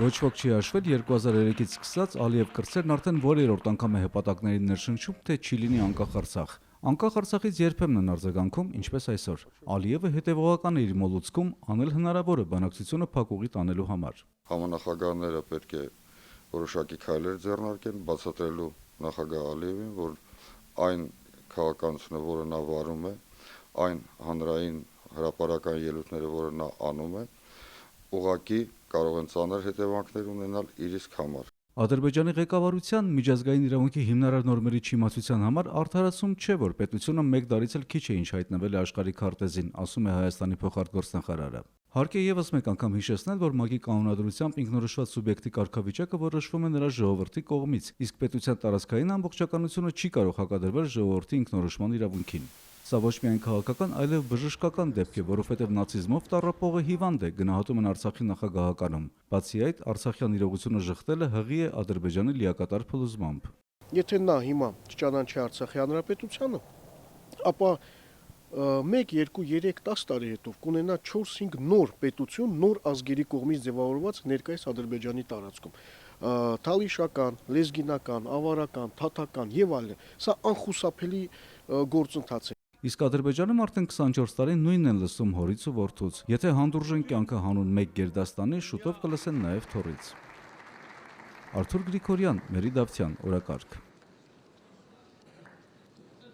Ոչ ոք չի հաշվել 2003-ից սկսած Ալիև կրտսերն արդեն որերորդ անգամ է հպատակներին ներշնչում, թե չի լինի անկախ Արցախ։ Անկախ Արցախից երբեմն են արձագանքում, ինչպես այսօր։ Ալիևը հետևողական է իր մոլուցքում անել հնարավորը բանակցությունը փակուղի տանելու համար։ Համանախագահները պետք է որոշակի քայլեր ձեռնարկեն, բացատրելու նախագահ Ալիևին, որ այն քաղաքականությունը, որը նա վարում է, այն հանրային հրապարակային ելույթները, որը նա անում է, ուղղակի կարող են ծանր հետևանքներ ունենալ իր իսկ համար։ Ադրբեջանի ղեկավարության միջազգային իրավունքի հիմնարար նորմերի չիմացության համար արդարացում չէ, որ պետությունը մեկ տարից էլ քիչ է ինչ հայտնվել է աշխարհի քարտեզին, ասում է Հայաստանի փոխարտգործնախարարը։ Հարկ է եւս մեկ անգամ հիշեցնել, որ ՄԱԿ-ի կանոնադրությամբ ինքնորոշված սուբյեկտի կարգավիճակը որոշվում է նրա ժողովրդի կողմից, իսկ պետության տարածքային ամբողջականությունը չի կարող հակադրվել ժողովրդի ինքնորոշման իրավունքին։ Սա ոչ միայն քաղաքական, այլև բժշկական դեպք է, որովհետև նացիզմով տառապողը հիվանդ է, գնահատում են Արցախի նախագահականում։ Բացի այդ, արցախյան իրողությունը ժխտելը հղի է Ադրբեջանի լիակատար փլուզմամբ։ Եթե նա հիմա չճանաչի Արցախի հանրապետությանը, ապա 1, 2, 3, 10 տարի հետո կունենա 4-5 նոր պետություն, նոր ազգերի կողմից ձևավորված ներկայիս Ադրբեջանի տարածքում։ Թալիշական, լեզգինական, ավարական, թաթական եւ այլն։ Սա անխուսափելի գործընթաց է։ Իսկ Ադրբեջանում արդեն 24 տարի նույնն են լսում հորից ու որդուց։ Եթե հանդուրժեն կյանքը հանուն մեկ գերդաստանի, շուտով կլսեն նաև թոռից։ Արթուր Գրիգորյան, Մերի Դավթյան, օրակարգ։